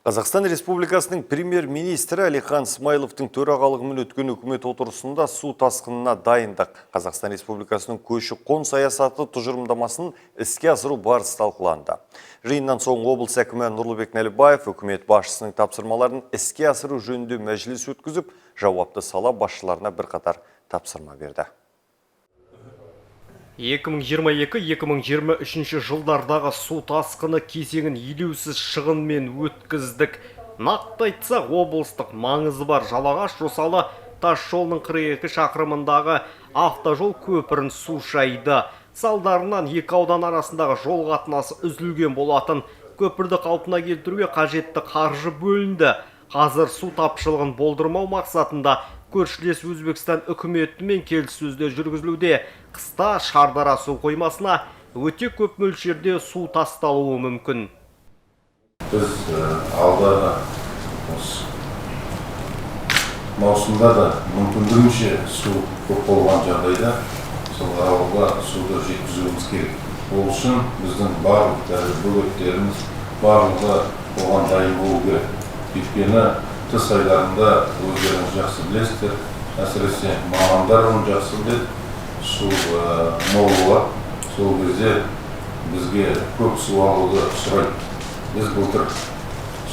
Қазақстан Республикасының премьер-министрі Әлихан Смайыловтың төрағалығымен өткен үкімет отырысында су тасқынына дайындық. Қазақстан Республикасының көші-қон саясаты тұжырымдамасын іске асыру барысы талқыланды. Жиыннан соң облыс әкімі Нұрлыбек Нәлібаев үкімет басшысының тапсырмаларын іске асыру жөнінде мәжіліс өткізіп, жауапты сала басшыларына бірқатар тапсырма берді. 2022-2023 жылдардағы су тасқыны кезеңін елеусіз шығынмен өткіздік. Нақты айтсақ, облыстық маңызы бар Жалағаш-Жосалы тас жолының 42 шақырымындағы автожол көпірін су шайды. Салдарынан екі аудан арасындағы жол қатынасы үзілген болатын. Көпірді қалпына келтіруге қажетті қаржы бөлінді. Қазір су тапшылығын болдырмау мақсатында көршілес Өзбекстан үкіметімен келіссөздер жүргізілуде. Қыста Шардара су қоймасына өте көп мөлшерде су тасталуы мүмкін. Біз алдағы маусымда да мүмкіндігінше су көп болған жағдайда сол ауылға суды жеткізуіміз керек. Ол үшін біздің барлық бөгеттеріміз барлығы оған дайын болу керек. Өйткені тыс айларында өздеріңіз жақсы білесіздер, әсіресе мамандар оны жақсы біледі, су мол болады. Сол кезде бізге көп су алуды сұрайды. Біз былтыр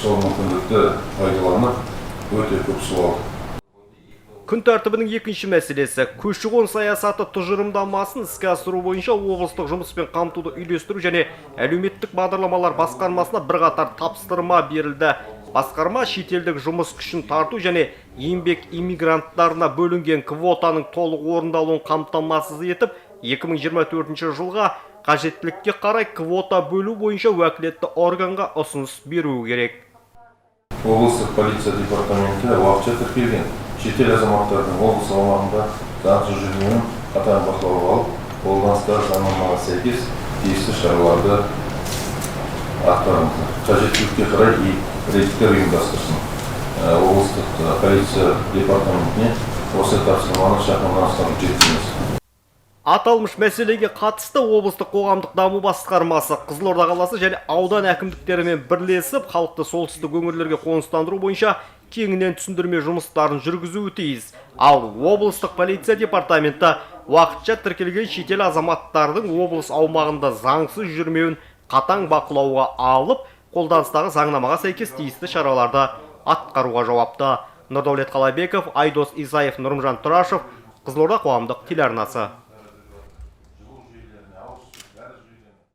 сол мүмкіндікті пайдаланып өте көп су алдық. Күн тәртібінің екінші мәселесі көші-қон саясаты тұжырымдамасын іске асыру бойынша облыстық жұмыспен қамтуды үйлестіру және әлеуметтік бағдарламалар басқармасына бірқатар тапсырма берілді. Басқарма шетелдік жұмыс күшін тарту және еңбек иммигранттарына бөлінген квотаның толық орындалуын қамтамасыз етіп, 2024 жылға қажеттілікке қарай квота бөлу бойынша уәкілетті органға ұсыныс беру керек. Облыстық полиция департаменті уақытша тіркелген шетел азаматтардың облыс аумағында заңсыз жүргенін қатаң бақылауға алып, қолданыстағы заңнамаға сәйкес тиісті шараларды атқарамыз. Қажеттілікке қарай рейдтер ұйымдастырсын. Облыстық полиция департаментіне осы тапсырманы жақыннан астам жеткіземіз. Аталмыш мәселеге қатысты облыстық қоғамдық даму басқармасы, Қызылорда қаласы және аудан әкімдіктерімен бірлесіп, халықты солтүстік өңірлерге қоныстандыру бойынша кеңінен түсіндірме жұмыстарын жүргізуі тиіс. Ал облыстық полиция департаменті уақытша тіркелген шетел азаматтардың облыс аумағында заңсыз жүрмеуін қатаң бақылауға алып, қолданыстағы заңнамаға сәйкес тиісті шараларды атқаруға жауапты. Нұрдәулет Қалабеков, Айдос Исаев, Нұрымжан Тұрашев, Қызылорда қоғамдық телеарнасы.